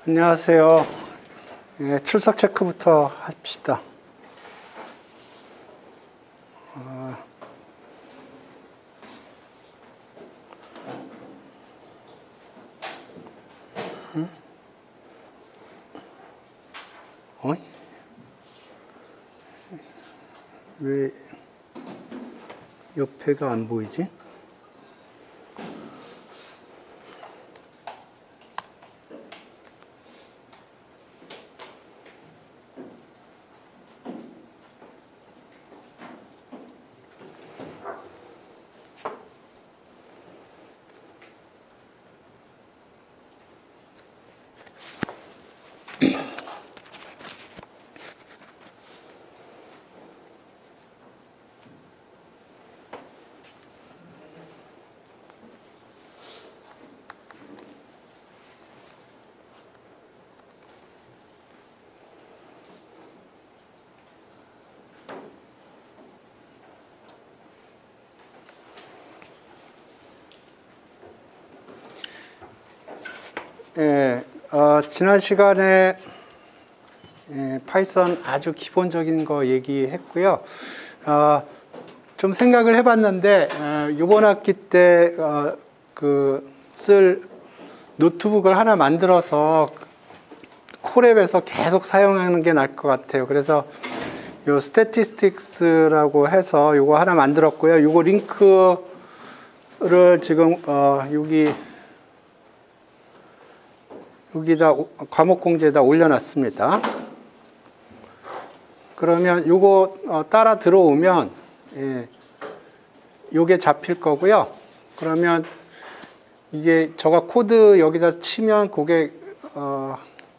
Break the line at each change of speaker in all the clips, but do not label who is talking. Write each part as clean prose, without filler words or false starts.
안녕하세요. 예, 출석 체크부터 합시다. 왜 옆에가 안 보이지? 예, 지난 시간에 파이썬 아주 기본적인 거 얘기했고요. 좀 생각을 해봤는데 이번 학기 때 쓸 노트북을 하나 만들어서 콜앱에서 계속 사용하는 게 나을 것 같아요. 그래서 요 스태티스틱스라고 해서 요거 하나 만들었고요. 요거 링크를 지금 여기다 과목 공지에다 올려놨습니다. 그러면 요거 따라 들어오면 요게 잡힐 거고요. 그러면 이게 저가 코드 여기다 치면 그게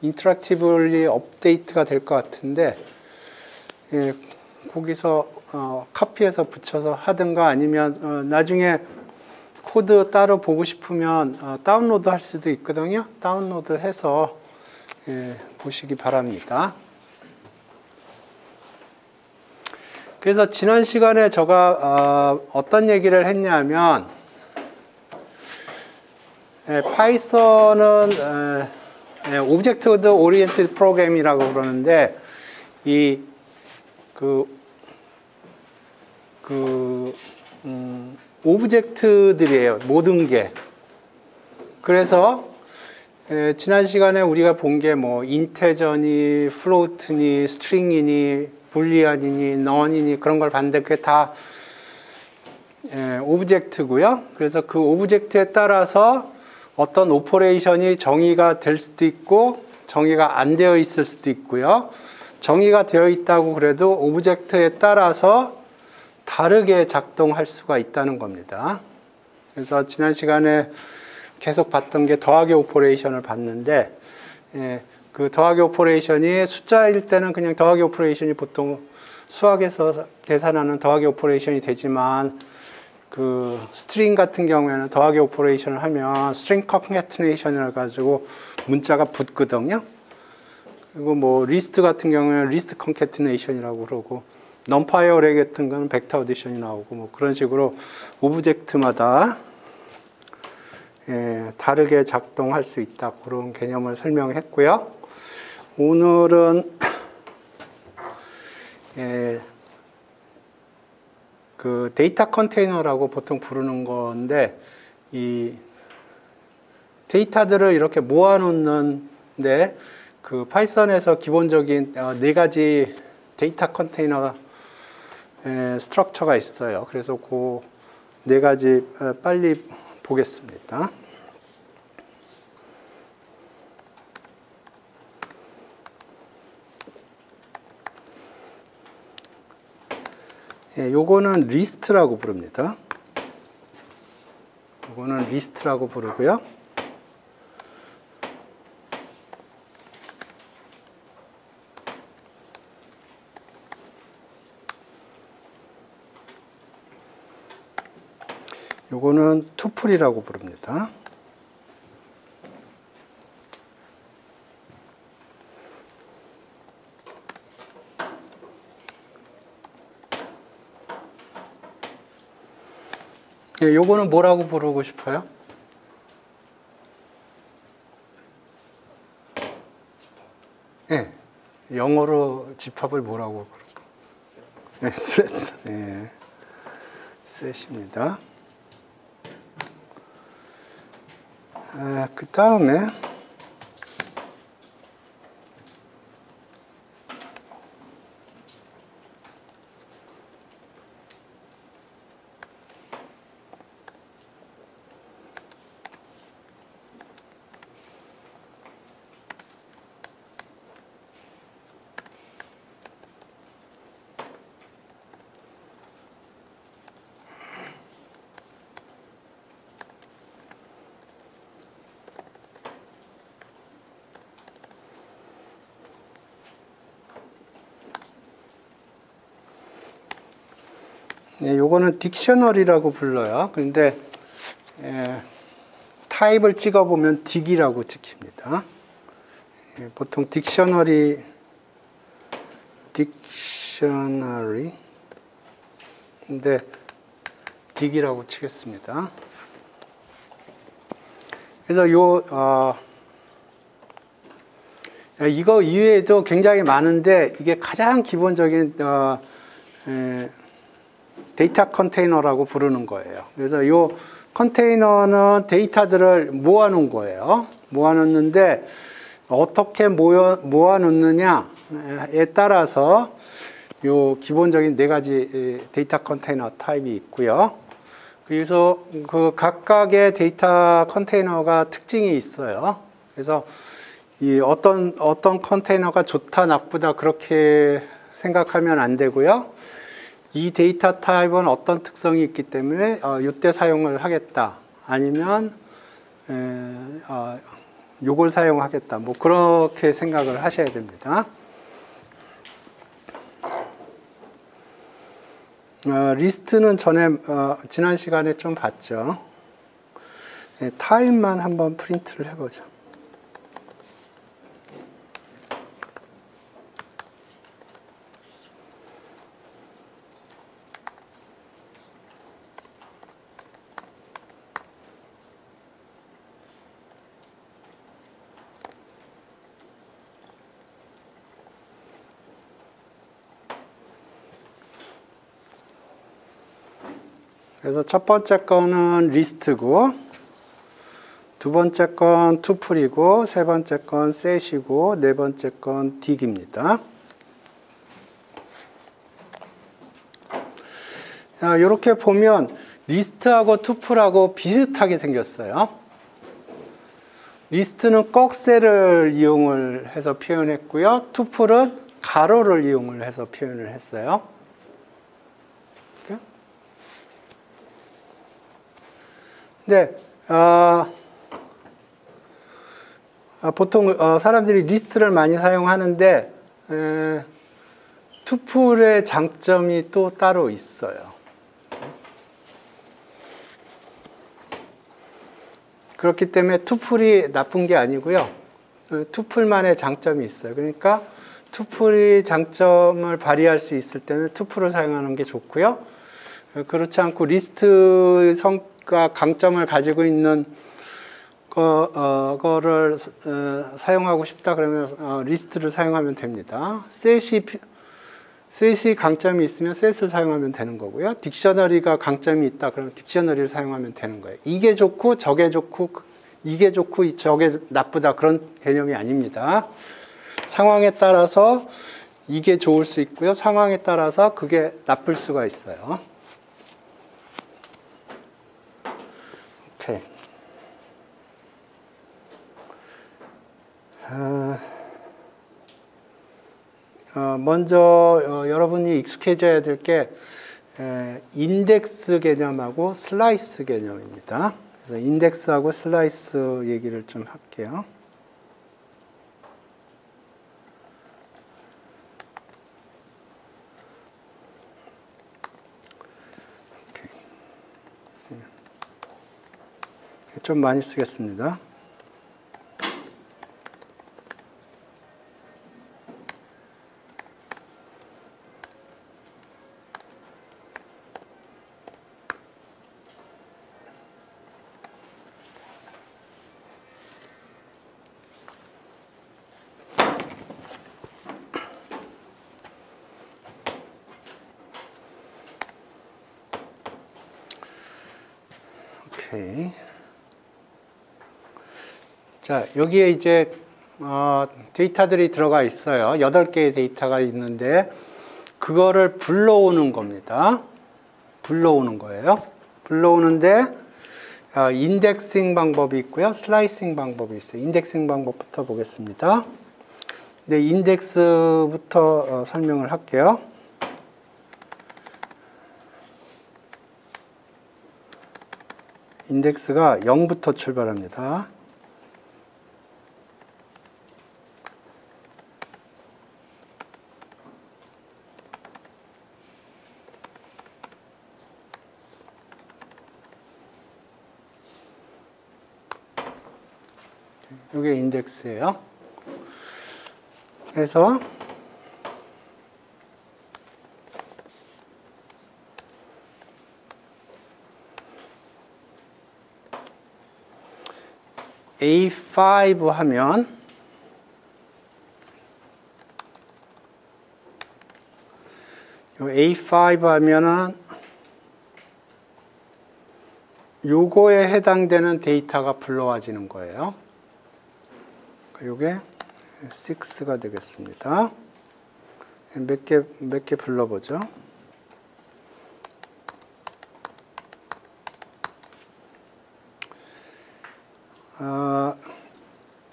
인터랙티브리 업데이트가 될 것 같은데 거기서 카피해서 붙여서 하든가 아니면 나중에 코드 따로 보고 싶으면 다운로드 할 수도 있거든요. 다운로드 해서 보시기 바랍니다. 그래서 지난 시간에 제가 어떤 얘기를 했냐면 파이썬은 오브젝트 오리엔티드 프로그램이라고 그러는데 오브젝트들이에요. 모든 게. 그래서 지난 시간에 우리가 본 게 뭐 인테저니, 플로트니, 스트링이니, 불리언이니, 넌이니 그런 걸 봤는데 그게 다 오브젝트고요. 그래서 그 오브젝트에 따라서 어떤 오퍼레이션이 정의가 될 수도 있고 정의가 안 되어 있을 수도 있고요. 정의가 되어 있다고 그래도 오브젝트에 따라서 다르게 작동할 수가 있다는 겁니다. 그래서 지난 시간에 계속 봤던 게 더하기 오퍼레이션을 봤는데 그 더하기 오퍼레이션이 숫자일 때는 그냥 더하기 오퍼레이션이 보통 수학에서 계산하는 더하기 오퍼레이션이 되지만 그 스트링 같은 경우에는 더하기 오퍼레이션을 하면 스트링 컨캐티네이션을 가지고 문자가 붙거든요. 그리고 뭐 리스트 같은 경우에는 리스트 컨캐티네이션이라고 그러고 넘파이 어레이 같은 거는 벡터 어디션이 나오고 뭐 그런 식으로 오브젝트마다 다르게 작동할 수 있다. 그런 개념을 설명했고요. 오늘은 그 데이터 컨테이너라고 보통 부르는 건데 이 데이터들을 이렇게 모아놓는데 그 파이썬에서 기본적인 네 가지 데이터 컨테이너 스트럭처가 있어요. 그래서 그 네 가지 빨리 보겠습니다. 요거는 리스트라고 부릅니다. 요거는 리스트라고 부르고요. 요거는 투플이라고 부릅니다. 요거는 뭐라고 부르고 싶어요? 예. 영어로 집합을 뭐라고 그럴까? 네, 셋. 예. 셋입니다. 그 다음에 요거는 딕셔너리라고 불러요. 근데 타입을 찍어보면 딕이라고 찍힙니다. 보통 딕셔너리 근데 딕이라고 치겠습니다. 그래서 이거 이외에도 굉장히 많은데 이게 가장 기본적인 데이터 컨테이너라고 부르는 거예요. 그래서 이 컨테이너는 데이터들을 모아놓은 거예요. 모아놓는데 어떻게 모아놓느냐에 따라서 이 기본적인 4가지 데이터 컨테이너 타입이 있고요. 그래서 그 각각의 데이터 컨테이너가 특징이 있어요. 그래서 이 어떤 컨테이너가 좋다 나쁘다 그렇게 생각하면 안 되고요. 이 데이터 타입은 어떤 특성이 있기 때문에 이때 사용을 하겠다. 아니면 요걸 사용하겠다. 뭐 그렇게 생각을 하셔야 됩니다. 리스트는 지난 시간에 좀 봤죠. 타입만 한번 프린트를 해보죠. 그래서 첫 번째 거는 리스트고, 두 번째 건 투플이고, 세 번째 건 셋이고, 네 번째 건 딕입니다. 이렇게 보면 리스트하고 투플하고 비슷하게 생겼어요. 리스트는 꺽쇠를 이용을 해서 표현했고요. 투플은 가로를 이용을 해서 표현을 했어요. 네, 보통 사람들이 리스트를 많이 사용하는데 투플의 장점이 또 따로 있어요. 그렇기 때문에 투플이 나쁜 게 아니고요. 투플만의 장점이 있어요. 그러니까 투플이 장점을 발휘할 수 있을 때는 투플을 사용하는 게 좋고요. 그렇지 않고 리스트 성과 강점을 가지고 있는 거를 사용하고 싶다 그러면 리스트를 사용하면 됩니다. 셋이 강점이 있으면 셋을 사용하면 되는 거고요. 딕셔너리가 강점이 있다 그러면 딕셔너리를 사용하면 되는 거예요. 이게 좋고 저게 좋고 이게 좋고 저게 나쁘다 그런 개념이 아닙니다. 상황에 따라서 이게 좋을 수 있고요. 상황에 따라서 그게 나쁠 수가 있어요. 오케이. 먼저 여러분이 익숙해져야 될 게 인덱스 개념하고 슬라이스 개념입니다. 그래서 인덱스하고 슬라이스 얘기를 좀 할게요. 좀 많이 쓰겠습니다. 오케이. 자, 여기에 이제 데이터들이 들어가 있어요. 8개의 데이터가 있는데 그거를 불러오는 겁니다. 불러오는 거예요. 불러오는데 인덱싱 방법이 있고요. 슬라이싱 방법이 있어요. 인덱싱 방법부터 보겠습니다. 네, 인덱스부터 설명을 할게요. 인덱스가 0부터 출발합니다. 이게 인덱스예요. 그래서 A5 하면 A5 하면은 요거에 해당되는 데이터가 불러와지는 거예요. 요게 6가 되겠습니다. 몇 개 불러보죠.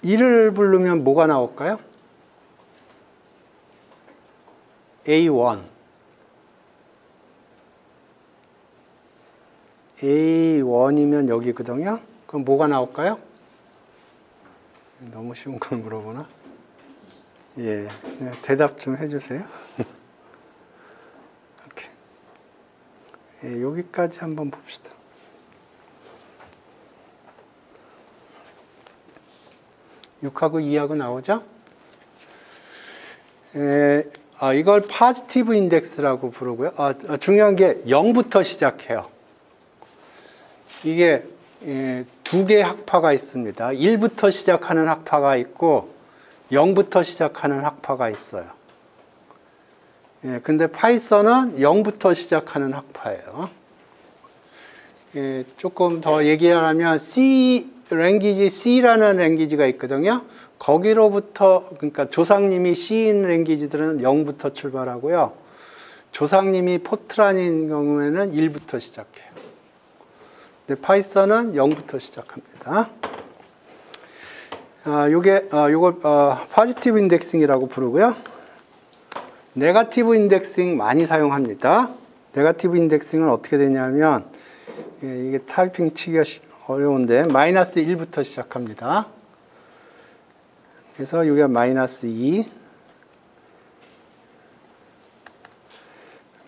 이를 부르면 뭐가 나올까요? A1. A1이면 여기거든요. 그럼 뭐가 나올까요? 너무 쉬운 걸 물어보나? 예, 대답 좀 해주세요. 오케이. 예, 여기까지 한번 봅시다. (6하고) (2하고) 나오죠? 이걸 포지티브 인덱스라고 부르고요. 중요한 게 0부터 시작해요. 이게 2개의 학파가 있습니다. 1부터 시작하는 학파가 있고 0부터 시작하는 학파가 있어요. 근데 파이썬은 0부터 시작하는 학파예요. 조금 더 얘기하면 랭귀지 C라는 랭귀지가 있거든요. 거기로부터, 그러니까 조상님이 C인 랭귀지들은 0부터 출발하고요. 조상님이 포트란인 경우에는 1부터 시작해요. 근데 파이썬은 0부터 시작합니다. 요걸 포지티브 인덱싱이라고 부르고요. 네거티브 인덱싱 많이 사용합니다. 네거티브 인덱싱은 어떻게 되냐면 이게 타이핑 치기가 어려운데 마이너스 1부터 시작합니다. 그래서 여기가 마이너스 2,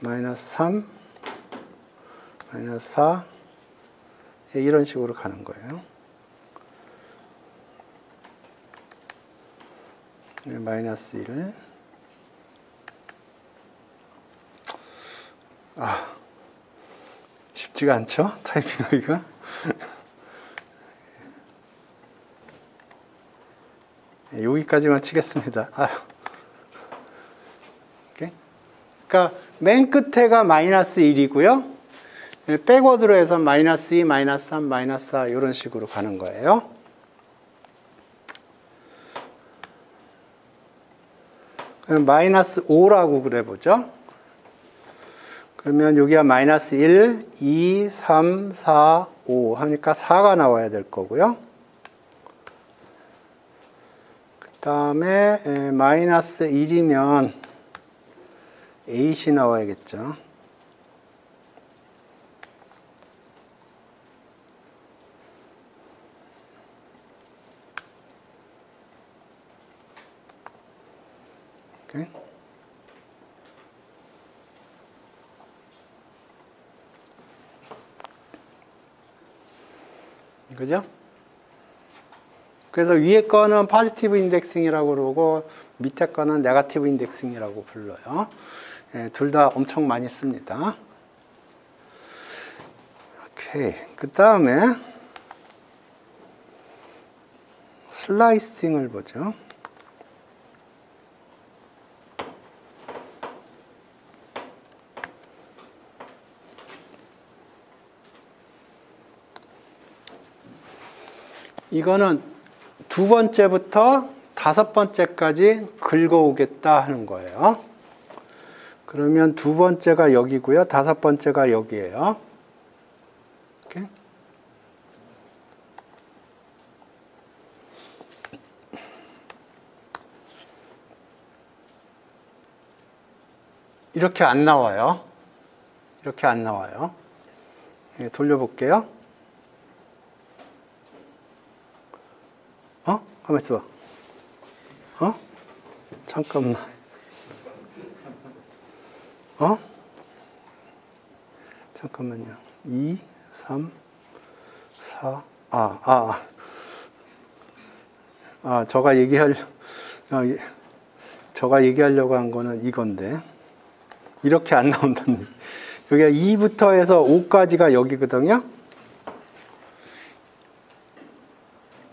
마이너스 3, 마이너스 4 이런 식으로 가는 거예요. 마이너스 1. 쉽지가 않죠? 타이핑하기가. 여기까지만 치겠습니다. 오케이. 그러니까 맨 끝에가 마이너스 1이고요. 백워드로 해서 마이너스 2, 마이너스 3, 마이너스 4 이런 식으로 가는 거예요. 그럼 마이너스 5라고 그래보죠. 그러면 여기가 마이너스 1, 2, 3, 4, 5 하니까 4가 나와야 될 거고요. 그 다음에 마이너스 1이면 8이 나와야겠죠. 오케이. 그죠? 그래서 위에 거는 포지티브 인덱싱이라고 그러고 밑에 거는 네거티브 인덱싱이라고 불러요. 둘 다 엄청 많이 씁니다. 오케이. 그 다음에 슬라이싱을 보죠. 이거는 두 번째부터 다섯 번째까지 긁어오겠다 하는 거예요. 그러면 두 번째가 여기고요. 다섯 번째가 여기예요. 이렇게. 이렇게 안 나와요. 이렇게 안 나와요. 예, 돌려볼게요. 가만 있어봐. 잠깐만. 잠깐만요. 2, 3, 4, 저가 얘기하려고 한 거는 이건데. 이렇게 안 나온다는. 여기가 2부터 해서 5까지가 여기거든요.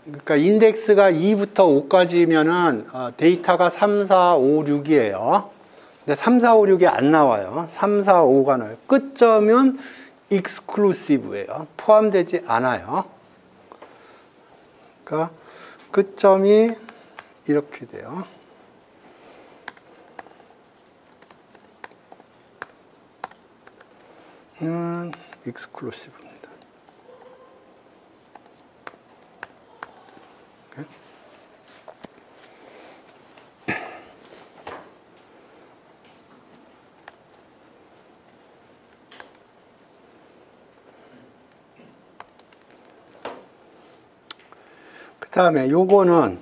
그러니까 인덱스가 2부터 5까지면은 데이터가 3, 4, 5, 6이에요. 근데 3, 4, 5, 6이 안 나와요. 3, 4, 5가 나와요. 끝점은 exclusive예요. 포함되지 않아요. 그러니까 끝점이 이렇게 돼요. exclusive입니다. 그 다음에 요거는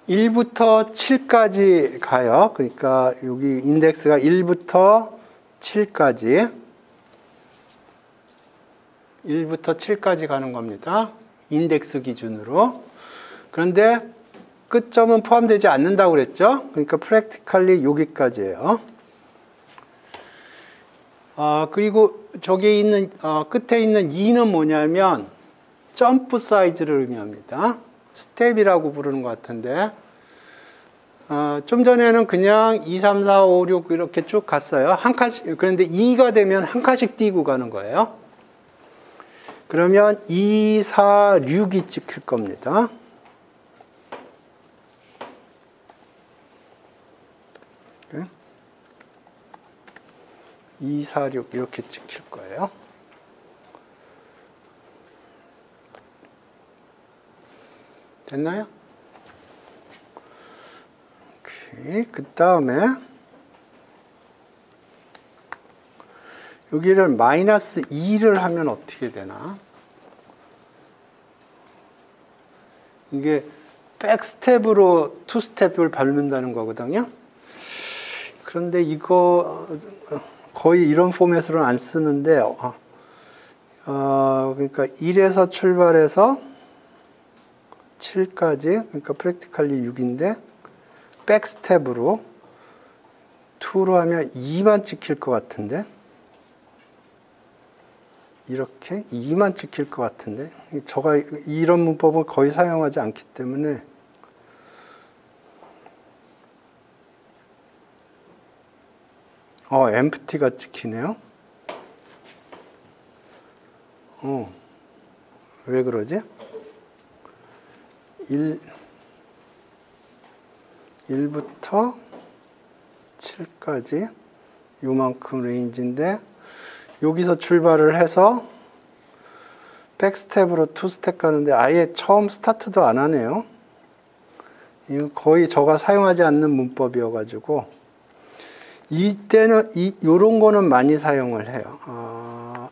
1부터 7까지 가요. 그러니까 여기 인덱스가 1부터 7까지. 1부터 7까지 가는 겁니다. 인덱스 기준으로. 그런데 끝점은 포함되지 않는다고 그랬죠? 그러니까 practically 여기까지예요. 그리고 저기 있는, 끝에 있는 2는 뭐냐면 점프 사이즈를 의미합니다. 스텝이라고 부르는 것 같은데, 좀 전에는 그냥 2, 3, 4, 5, 6 이렇게 쭉 갔어요. 한 칸씩. 그런데 2가 되면 한 칸씩 띄고 가는 거예요. 그러면 2, 4, 6이 찍힐 겁니다. 네. 2, 4, 6 이렇게 찍힐 거예요. 됐나요? 오케이. 그 다음에 여기를 마이너스 2를 하면 어떻게 되나? 이게 백스텝으로 투스텝을 밟는다는 거거든요. 그런데 이거 거의 이런 포맷으로는 안 쓰는데 그러니까 1에서 출발해서 7까지, 그러니까 프랙티컬리 6인데 백스텝으로 2로 하면 2만 찍힐 것 같은데, 이렇게 2만 찍힐 것 같은데, 제가 이런 문법을 거의 사용하지 않기 때문에 empty가 찍히네요. 왜 그러지? 1부터 7까지 요만큼 레인지인데, 여기서 출발을 해서 백스텝으로 투스텝 가는데 아예 처음 스타트도 안 하네요. 이거 거의 제가 사용하지 않는 문법이어가지고, 이때는 요런 거는 많이 사용을 해요.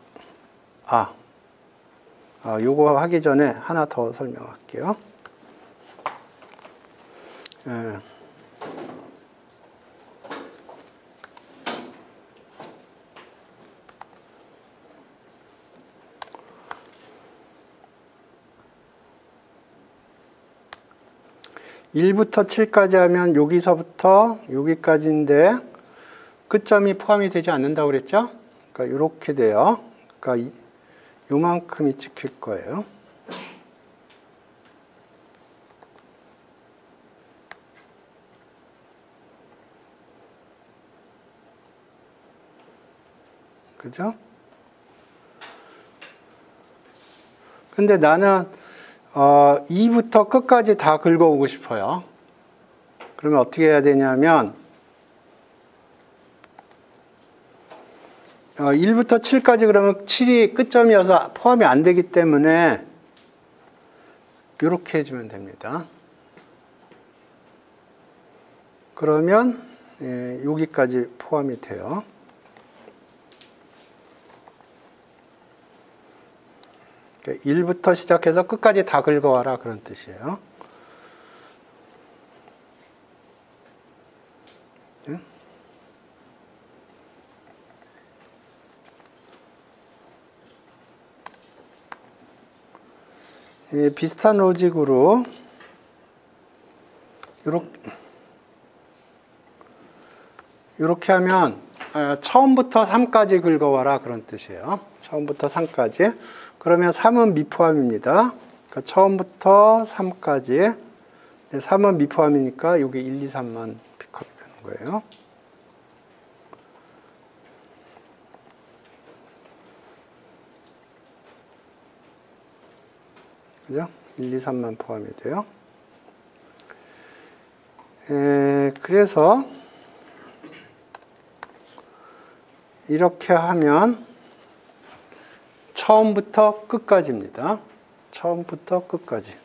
요거 하기 전에 하나 더 설명할게요. 1부터 7까지 하면 여기서부터 여기까지인데 끝점이 포함이 되지 않는다고 그랬죠? 그러니까 이렇게 돼요. 그러니까 요만큼이 찍힐 거예요. 그죠? 근데 나는 2부터 끝까지 다 긁어오고 싶어요. 그러면 어떻게 해야 되냐면 1부터 7까지 그러면 7이 끝점이어서 포함이 안 되기 때문에 이렇게 해주면 됩니다. 그러면 여기까지 포함이 돼요. 그러니까 1부터 시작해서 끝까지 다 긁어와라 그런 뜻이에요. 비슷한 로직으로 이렇게 하면 처음부터 3까지 긁어와라 그런 뜻이에요. 처음부터 3까지. 그러면 3은 미포함입니다. 그러니까 처음부터 3까지. 3은 미포함이니까 여기 1, 2, 3만 픽업이 되는 거예요. 그죠? 1, 2, 3만 포함이 돼요. 그래서 이렇게 하면 처음부터 끝까지입니다. 처음부터 끝까지.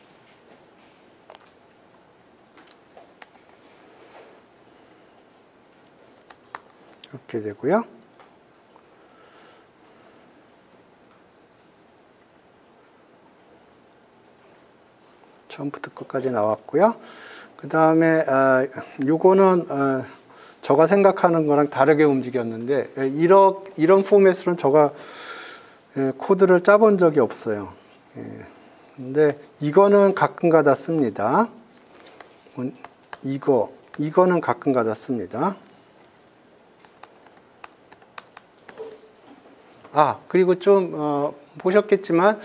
이렇게 되고요. 처음부터 끝까지 나왔고요. 그 다음에 요거는 제가 생각하는 거랑 다르게 움직였는데 이런 포맷으로는 제가 코드를 짜본 적이 없어요. 근데 이거는 가끔가다 씁니다. 이거는 가끔가다 씁니다. 그리고 좀 보셨겠지만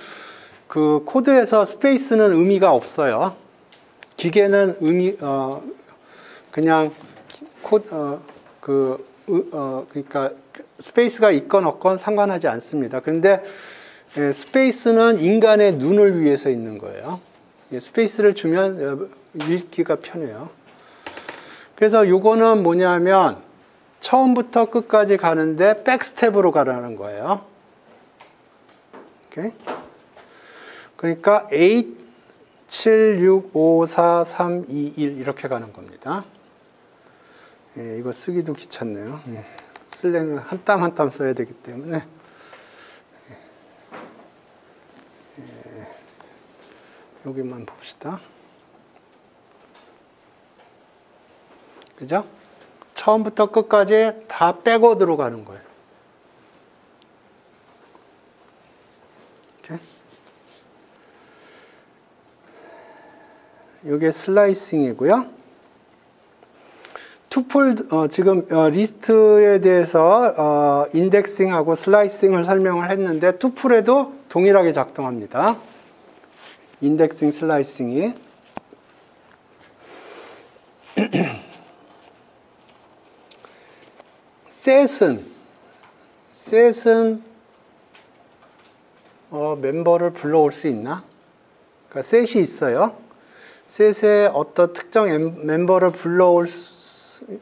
그 코드에서 스페이스는 의미가 없어요. 기계는 그냥 그러니까 스페이스가 있건 없건 상관하지 않습니다. 그런데 스페이스는 인간의 눈을 위해서 있는 거예요. 스페이스를 주면 읽기가 편해요. 그래서 요거는 뭐냐면 처음부터 끝까지 가는데 백스텝으로 가라는 거예요. 오케이? 그러니까 8, 7, 6, 5, 4, 3, 2, 1 이렇게 가는 겁니다. 이거 쓰기도 귀찮네요. 쓰려면 한 땀 한 땀 써야 되기 때문에. 여기만 봅시다. 그죠? 처음부터 끝까지 다 백워드로 가는 거예요. 이렇게. 이게 슬라이싱이고요. 투폴 지금 리스트에 대해서 인덱싱하고 슬라이싱을 설명을 했는데 투플에도 동일하게 작동합니다. 인덱싱, 슬라이싱이. 셋은 멤버를 불러올 수 있나? 그러니까 셋이 있어요. 셋의 어떤 특정 멤버를 불러올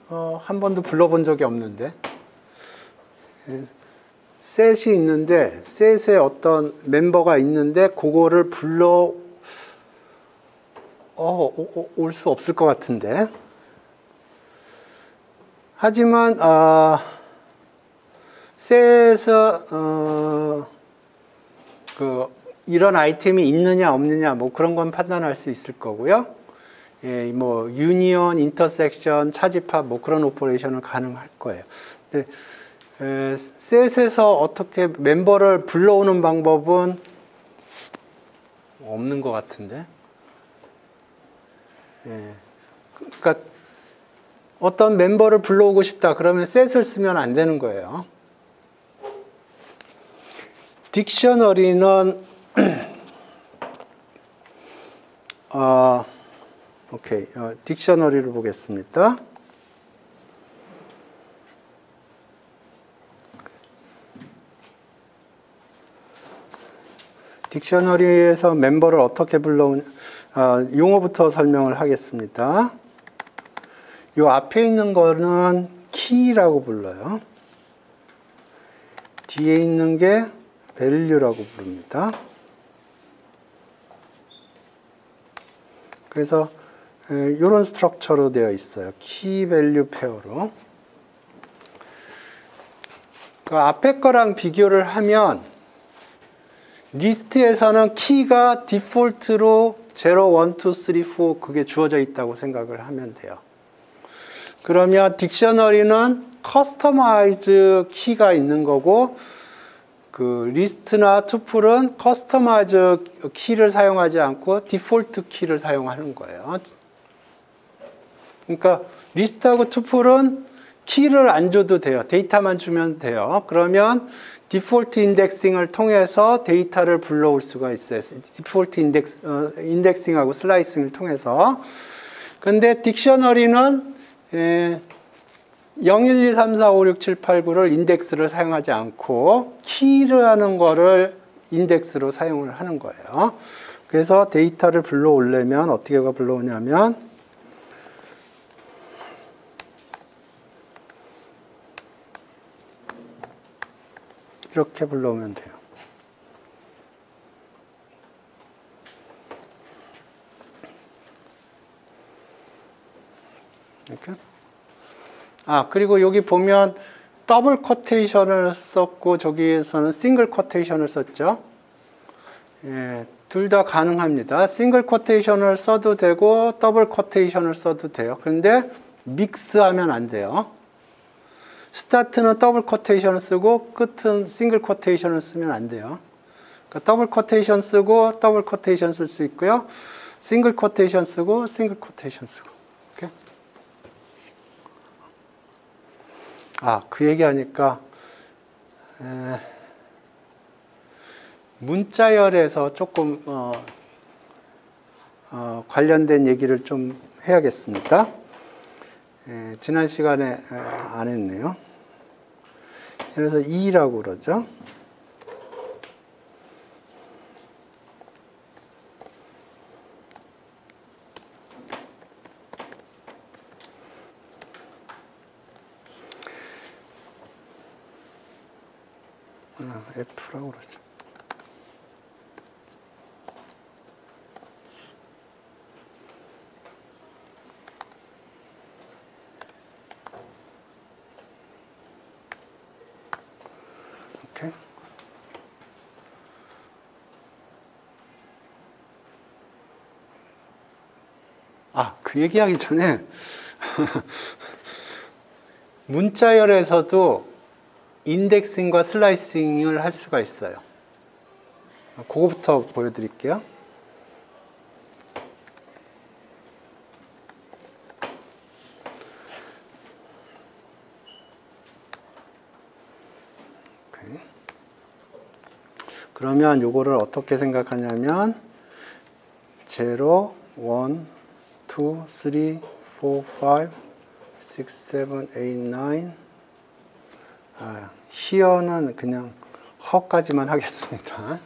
한 번도 불러본 적이 없는데 셋이 있는데 셋의 어떤 멤버가 있는데 그거를 불러 올 수 없을 것 같은데 하지만 셋에서 이런 아이템이 있느냐 없느냐 뭐 그런 건 판단할 수 있을 거고요. 뭐 유니언, 인터섹션, 차집합 뭐 그런 오퍼레이션은 가능할 거예요. 근데 셋에서 어떻게 멤버를 불러오는 방법은 없는 것 같은데. 그러니까 어떤 멤버를 불러오고 싶다 그러면 셋을 쓰면 안 되는 거예요. 딕셔너리는 오케이. 딕셔너리를 보겠습니다. 딕셔너리에서 멤버를 어떻게 불러오냐, 용어부터 설명을 하겠습니다. 이 앞에 있는 거는 키라고 불러요. 뒤에 있는 게 value라고 부릅니다. 그래서 이런 스트럭처로 되어 있어요. 키 밸류 페어로. 그 앞에 거랑 비교를 하면 리스트에서는 키가 디폴트로 0, 1, 2, 3, 4 그게 주어져 있다고 생각을 하면 돼요. 그러면 딕셔너리는 커스터마이즈 키가 있는 거고 그 리스트나 투플은 커스터마이즈 키를 사용하지 않고 디폴트 키를 사용하는 거예요. 그러니까 리스트하고 투플은 키를 안 줘도 돼요. 데이터만 주면 돼요. 그러면 디폴트 인덱싱을 통해서 데이터를 불러올 수가 있어요. 디폴트 인덱싱하고 슬라이싱을 통해서. 근데 딕셔너리는 0, 1, 2, 3, 4, 5, 6, 7, 8, 9를 인덱스를 사용하지 않고 키라는 거를 인덱스로 사용을 하는 거예요. 그래서 데이터를 불러오려면 어떻게 불러오냐면 이렇게 불러오면 돼요. 이렇게. 그리고 여기 보면 더블 쿼테이션을 썼고 저기에서는 싱글 쿼테이션을 썼죠. 예, 둘 다 가능합니다. 싱글 쿼테이션을 써도 되고 더블 쿼테이션을 써도 돼요. 그런데 믹스하면 안 돼요. 스타트는 더블 쿼테이션을 쓰고 끝은 싱글 쿼테이션을 쓰면 안 돼요. 그러니까 더블 쿼테이션 쓰고 더블 쿼테이션 쓸 수 있고요. 싱글 쿼테이션 쓰고 싱글 쿼테이션 쓰고. 이렇게. 그 얘기하니까 문자열에서 조금 관련된 얘기를 좀 해야겠습니다. 지난 시간에 안 했네요. 그래서 E라고 그러죠. F라고 그러죠. 오케이. 그 얘기하기 전에 문자열에서도 인덱싱과 슬라이싱을 할 수가 있어요. 그거부터 보여드릴게요. 오케이. 그러면 요거를 어떻게 생각하냐면 0, 1, 2, 3, 4, 5, 6, 7, 8, 9 here는 그냥 허까지만 하겠습니다.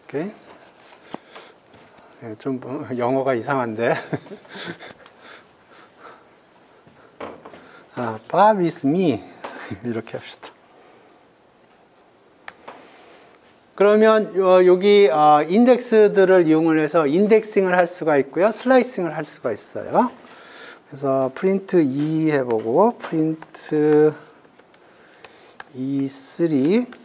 오케이. 네, 좀 영어가 이상한데. Bob is me. 이렇게 합시다. 그러면 여기 인덱스들을 이용을 해서 인덱싱을 할 수가 있고요. 슬라이싱을 할 수가 있어요. 그래서 프린트 2 해보고 프린트 E3 그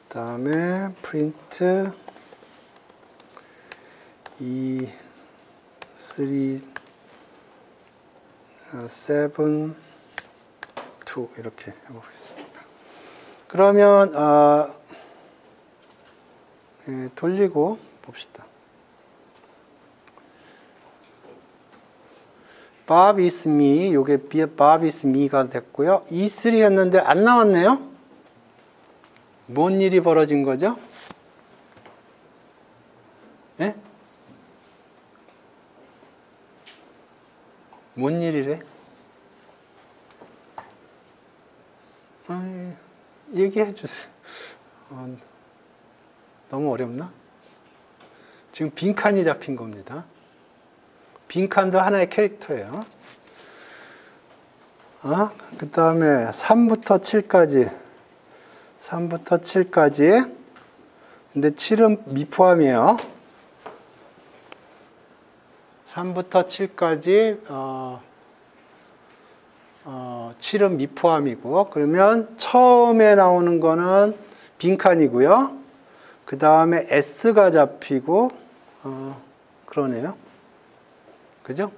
다음에 프린트 E3 7 2 이렇게 해보겠습니다. 그러면 돌리고 봅시다. Bob is me. 요게 Bob is me가 됐고요. E3 했는데 안 나왔네요. 뭔 일이 벌어진 거죠? 예? 뭔 일이래? 얘기해 주세요. 너무 어렵나? 지금 빈칸이 잡힌 겁니다. 빈칸도 하나의 캐릭터예요. 그 다음에 3부터 7까지. 3부터 7까지. 근데 7은 미포함이에요. 3부터 7까지, 7은 미포함이고, 그러면 처음에 나오는 거는 빈칸이고요. 그 다음에 S가 잡히고, 그러네요. 그죠?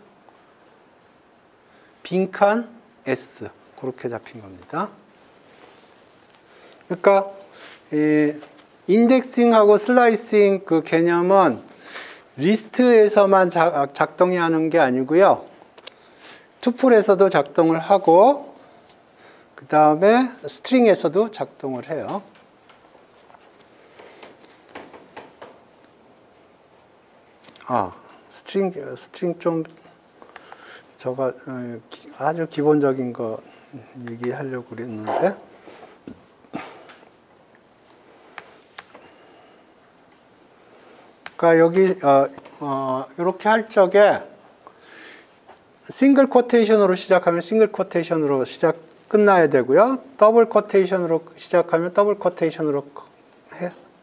빈칸 S. 그렇게 잡힌 겁니다. 그러니까, 인덱싱하고 슬라이싱 그 개념은 리스트에서만 작동이 하는 게 아니고요. 투플에서도 작동을 하고, 그 다음에 스트링에서도 작동을 해요. 스트링 좀, 아주 기본적인 거 얘기하려고 그랬는데. 그러니까 여기, 이렇게 할 적에, 싱글 쿼테이션으로 시작하면 싱글 쿼테이션으로 끝나야 되고요. 더블 쿼테이션으로 시작하면 더블 쿼테이션으로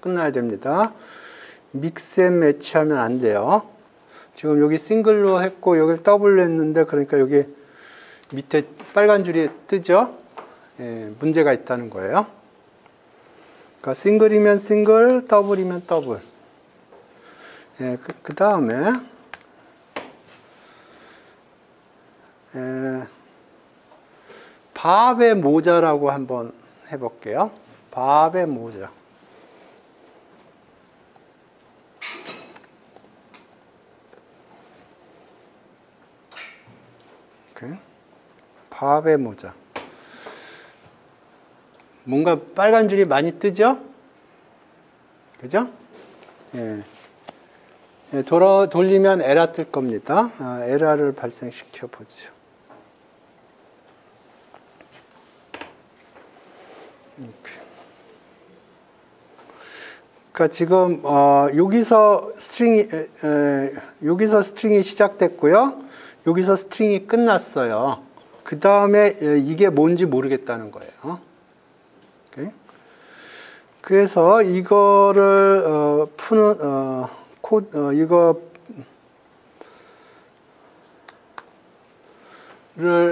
끝나야 됩니다. 믹스 앤 매치 하면 안 돼요. 지금 여기 싱글로 했고 여기를 더블로 했는데 그러니까 여기 밑에 빨간 줄이 뜨죠? 예, 문제가 있다는 거예요. 그러니까 싱글이면 싱글, 더블이면 더블. 예, 그 다음에 밥의 모자라고 한번 해볼게요. 밥의 모자. 오케이. 밥의 모자. 뭔가 빨간 줄이 많이 뜨죠? 그죠? 예. 예, 돌리면 에러 뜰 겁니다. 에러를 발생시켜 보죠. 그러니까 지금 여기서 스트링이 시작됐고요. 여기서 스트링이 끝났어요. 그 다음에 이게 뭔지 모르겠다는 거예요. 오케이? 그래서 이거를 푸는 이거를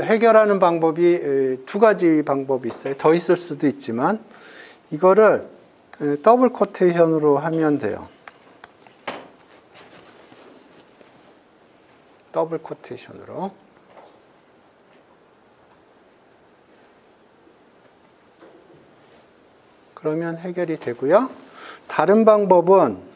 해결하는 방법이 두 가지 방법이 있어요. 더 있을 수도 있지만 이거를 더블 쿼테이션으로 하면 돼요. 더블 쿼테이션으로. 그러면 해결이 되고요. 다른 방법은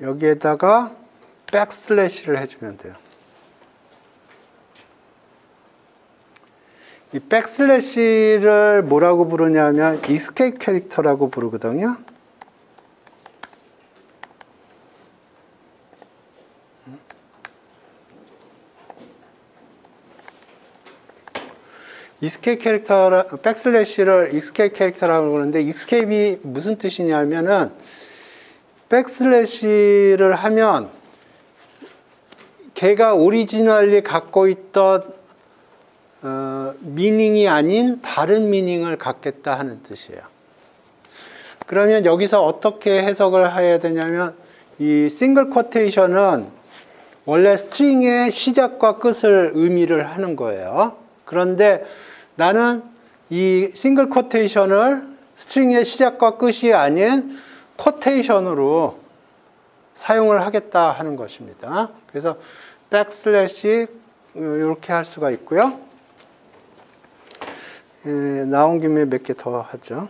여기에다가 백슬래시를 해주면 돼요. 이 백슬래시를 뭐라고 부르냐면 escape 캐릭터라고 부르거든요. escape 캐릭터, 백슬래시를 escape 캐릭터라고 그러는데 escape이 무슨 뜻이냐면은 백슬래시를 하면 걔가 오리지널리 갖고 있던 미닝이 아닌 다른 미닝을 갖겠다 하는 뜻이에요. 그러면 여기서 어떻게 해석을 해야 되냐면 이 싱글 쿼테이션은 원래 스트링의 시작과 끝을 의미를 하는 거예요. 그런데 나는 이 싱글 쿼테이션을 스트링의 시작과 끝이 아닌 쿼테이션으로 사용을 하겠다 하는 것입니다. 그래서 백슬래시 이렇게 할 수가 있고요. 나온 김에 몇 개 더 하죠.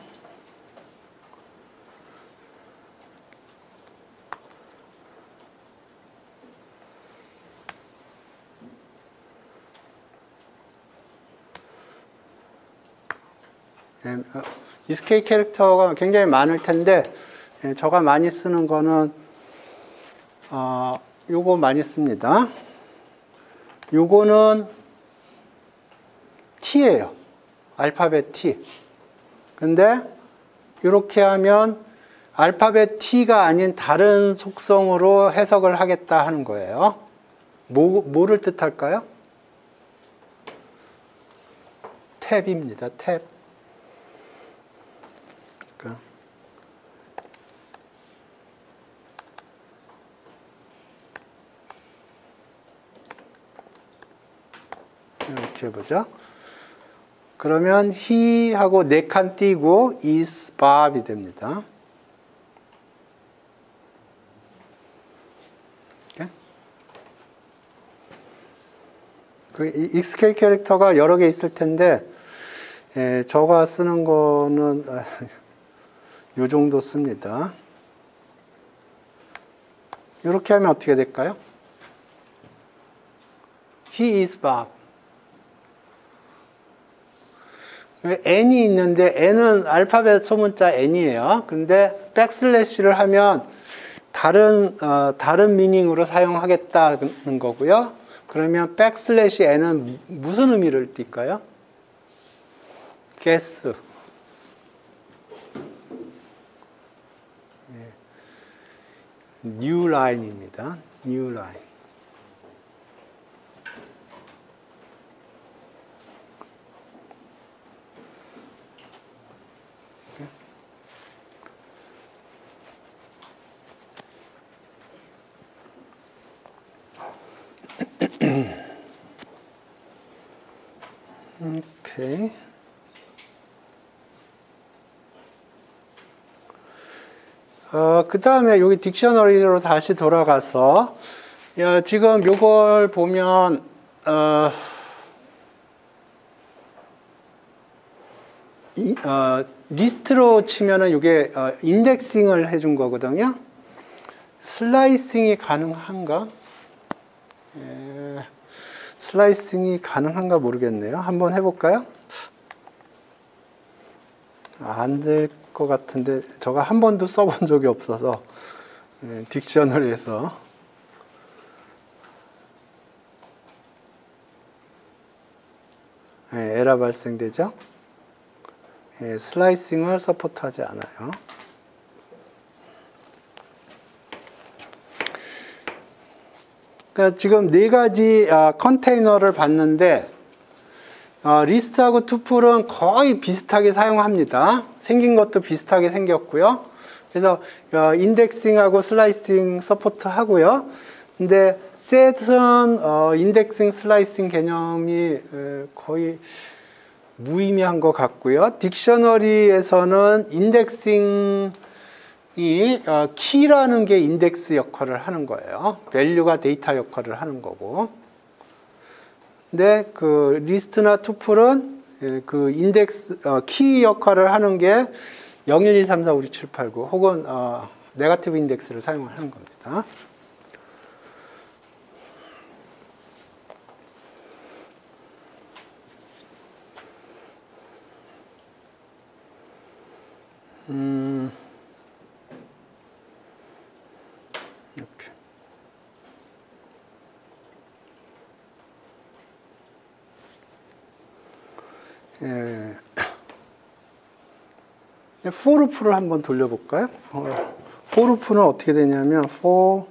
escape 캐릭터가 굉장히 많을 텐데 제가 많이 쓰는 거는 요거 많이 씁니다. 요거는 T예요. 알파벳 T. 근데 이렇게 하면 알파벳 T가 아닌 다른 속성으로 해석을 하겠다 하는 거예요. 뭐를 뜻할까요? 탭입니다. 탭. 그러니까 이렇게 해보죠. 그러면 he 하고 4칸 띄고 is Bob이 됩니다. 그 XK 캐릭터가 여러 개 있을 텐데 저가 쓰는 거는 요 정도 씁니다. 이렇게 하면 어떻게 될까요? He is Bob. n이 있는데 n은 알파벳 소문자 n이에요. 근데 백슬래시를 하면 다른 미닝으로 사용하겠다는 거고요. 그러면 백슬래시 n은 무슨 의미를 띱까요? guess. new line입니다. new line. 오케이. 그 다음에 여기 딕셔너리로 다시 돌아가서 지금 요걸 보면 리스트로 치면은 이게 인덱싱을 해준 거거든요. 슬라이싱이 가능한가? 슬라이싱이 가능한가 모르겠네요. 한번 해볼까요? 안 될 것 같은데 제가 한 번도 써본 적이 없어서 딕셔너리에서 에러 발생되죠. 슬라이싱을 서포트하지 않아요. 그러니까 지금 4가지 컨테이너를 봤는데 리스트하고 투플은 거의 비슷하게 사용합니다. 생긴 것도 비슷하게 생겼고요. 그래서 인덱싱하고 슬라이싱 서포트 하고요. 근데 셋은 인덱싱, 슬라이싱 개념이 거의 무의미한 것 같고요. 딕셔너리에서는 인덱싱이 키라는 게 인덱스 역할을 하는 거예요. 밸류가 데이터 역할을 하는 거고. 근데 그 리스트나 투플은 그 인덱스 키 역할을 하는 게 0, 1, 2, 3, 4, 5, 6, 7, 8, 9 혹은 네거티브 인덱스를 사용하는 겁니다. 이렇게. for loop를 한번 돌려볼까요? for loop는 어떻게 되냐면 for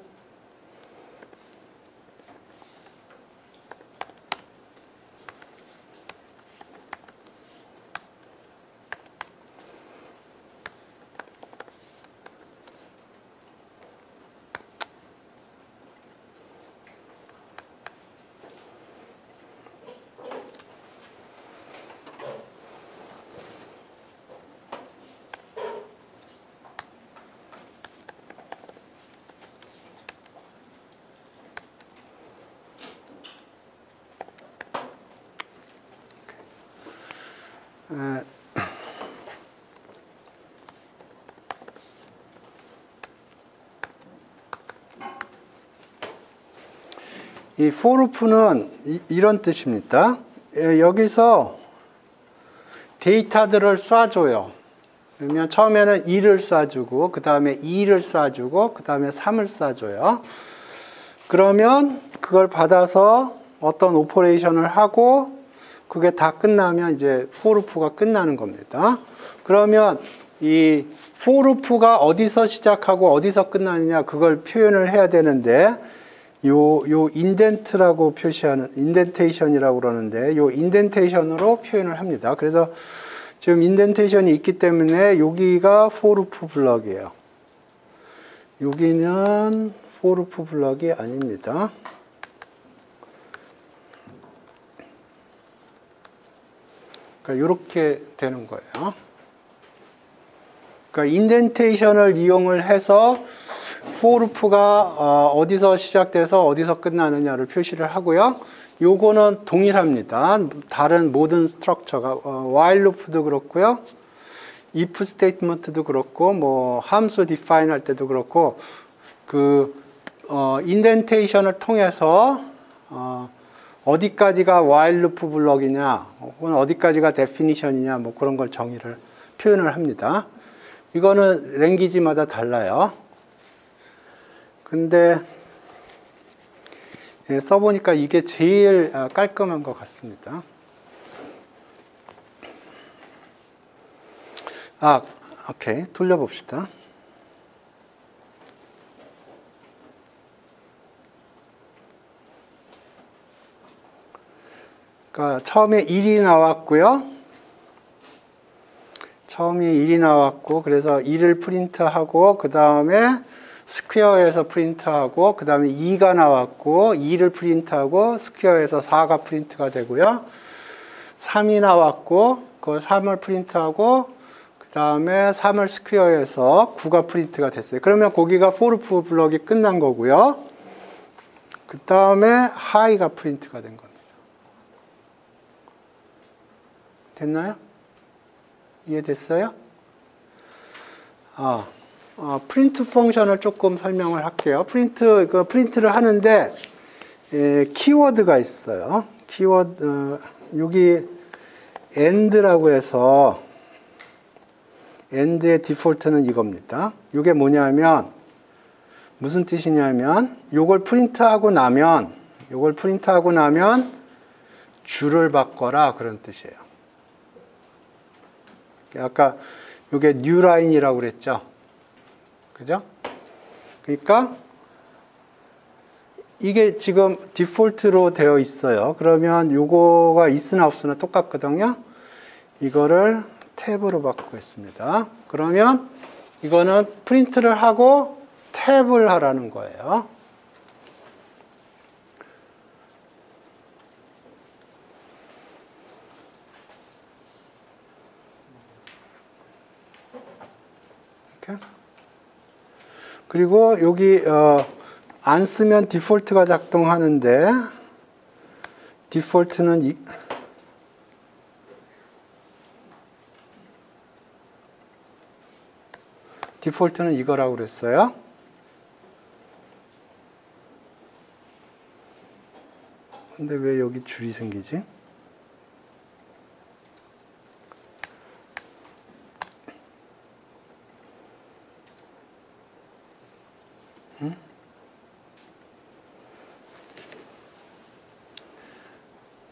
이 for loop는 이런 뜻입니다. 여기서 데이터들을 쏴줘요. 그러면 처음에는 1을 쏴주고 그 다음에 2를 쏴주고 그 다음에 3을 쏴줘요. 그러면 그걸 받아서 어떤 오퍼레이션을 하고 그게 다 끝나면 이제 for loop가 끝나는 겁니다. 그러면 이 for loop가 어디서 시작하고 어디서 끝나느냐 그걸 표현을 해야 되는데 요 인덴트라고 표시하는 인덴테이션이라고 그러는데 요 인덴테이션으로 표현을 합니다. 그래서 지금 인덴테이션이 있기 때문에 여기가 for loop 블럭이에요. 여기는 for loop 블럭이 아닙니다. 그러니까 이렇게 되는 거예요. 그러니까 인덴테이션을 이용을 해서 for loop가 어디서 시작돼서 어디서 끝나느냐를 표시를 하고요. 요거는 동일합니다. 다른 모든 스트럭처가 while loop도 그렇고요. if statement도 그렇고 뭐 함수 define 할 때도 그렇고 그 인덴테이션을 통해서 어디까지가 while loop 블럭이냐 혹은 어디까지가 definition이냐 뭐 그런 걸 정의를 표현을 합니다. 이거는 랭귀지마다 달라요. 근데 써보니까 이게 제일 깔끔한 것 같습니다. 오케이. 돌려봅시다. 그러니까 처음에 1이 나왔고요. 처음에 1이 나왔고 그래서 1을 프린트하고 그 다음에 스퀘어에서 프린트하고 그 다음에 2가 나왔고 2를 프린트하고 스퀘어에서 4가 프린트가 되고요. 3이 나왔고 그 3을 프린트하고 그 다음에 3을 스퀘어에서 9가 프린트가 됐어요. 그러면 거기가 for loop 블럭이 끝난 거고요. 그 다음에 high가 프린트가 된 겁니다. 됐나요? 이해됐어요? 프린트 펑션을 조금 설명을 할게요. 프린트를 하는데 키워드가 있어요. 키워드 여기 end라고 해서 end의 디폴트는 이겁니다. 이게 뭐냐면 무슨 뜻이냐면 요걸 프린트하고 나면 줄을 바꿔라 그런 뜻이에요. 아까 이게 new line이라고 그랬죠. 그죠? 그러니까 이게 지금 디폴트로 되어 있어요. 그러면 요거가 있으나 없으나 똑같거든요. 이거를 탭으로 바꾸겠습니다. 그러면 이거는 프린트를 하고 탭을 하라는 거예요. 이렇게. 그리고 여기 안 쓰면 디폴트가 작동하는데 디폴트는 이거라고 그랬어요. 근데 왜 여기 줄이 생기지?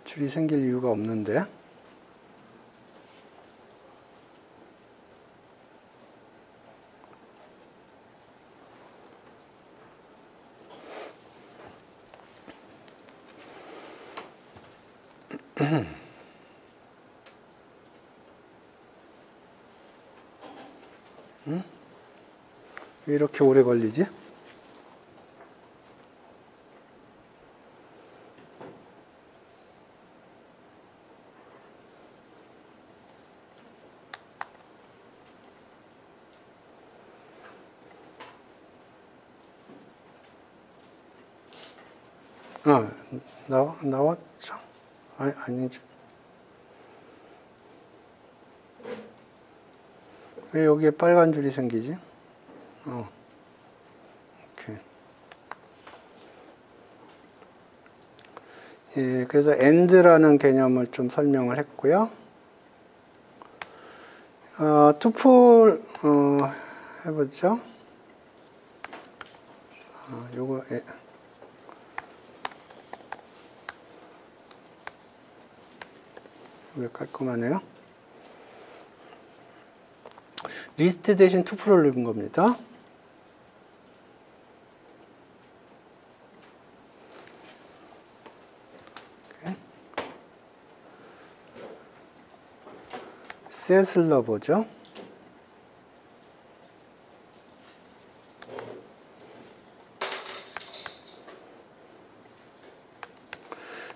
줄이 생길 이유가 없는데. 왜 이렇게 오래 걸리지? 나왔죠? 아니죠. 왜 여기에 빨간 줄이 생기지? 오케이. 예, 그래서 end라는 개념을 좀 설명을 했고요. 투풀 해보죠. 요거 왜 깔끔하네요. 리스트 대신 투프로를 넣은 겁니다. 셋을 넣어보죠.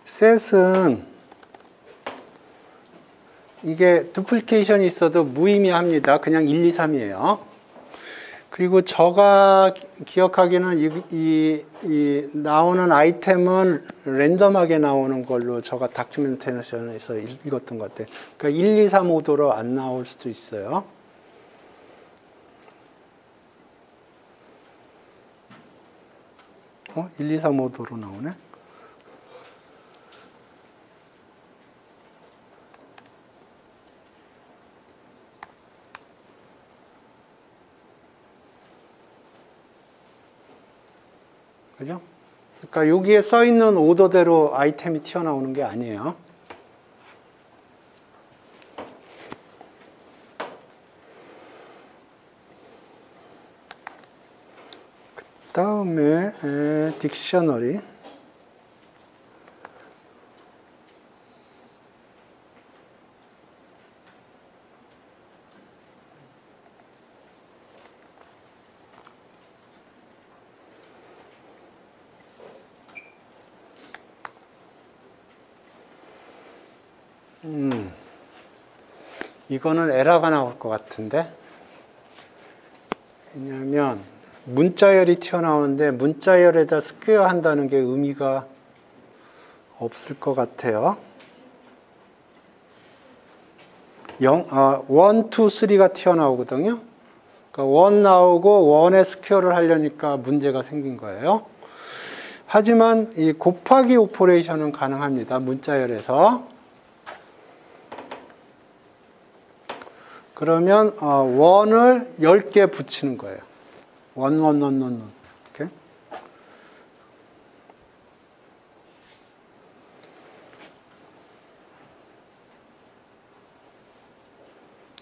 셋은 이게 두플리케이션이 있어도 무의미합니다. 그냥 1, 2, 3이에요. 그리고 제가 기억하기는 이 나오는 아이템은 랜덤하게 나오는 걸로 제가 다큐멘테이션에서 읽었던 것 같아요. 그러니까 1, 2, 3 오더로 안 나올 수도 있어요. 어? 1, 2, 3 오더로 나오네? 그죠? 그러니까 여기에 써 있는 오더대로 아이템이 튀어나오는 게 아니에요. 그 다음에 딕셔너리. 이거는 에러가 나올 것 같은데. 왜냐하면 문자열이 튀어나오는데 문자열에다 스퀘어 한다는 게 의미가 없을 것 같아요. 1, 2, 3가 튀어나오거든요. 그러니까 1 나오고 1의 스퀘어를 하려니까 문제가 생긴 거예요. 하지만 이 곱하기 오퍼레이션은 가능합니다. 문자열에서. 그러면 1을 10개 붙이는 거예요. 1. 이렇게.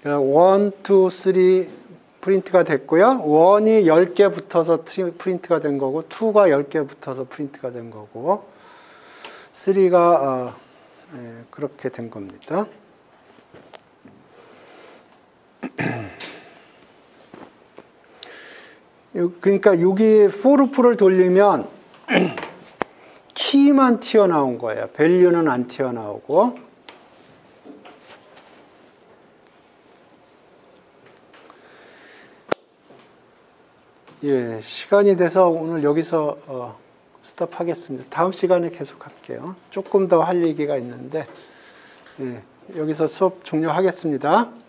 그러니까 1, 2, 3 프린트가 됐고요. 1이 10개 붙어서 프린트가 된 거고 2가 10개 붙어서 프린트가 된 거고 3가 그렇게 된 겁니다. 그러니까 여기 for loop를 돌리면 키만 튀어나온 거예요. 밸류는 안 튀어나오고. 예, 시간이 돼서 오늘 여기서 스톱하겠습니다. 다음 시간에 계속 할게요. 조금 더 할 얘기가 있는데, 예, 여기서 수업 종료하겠습니다.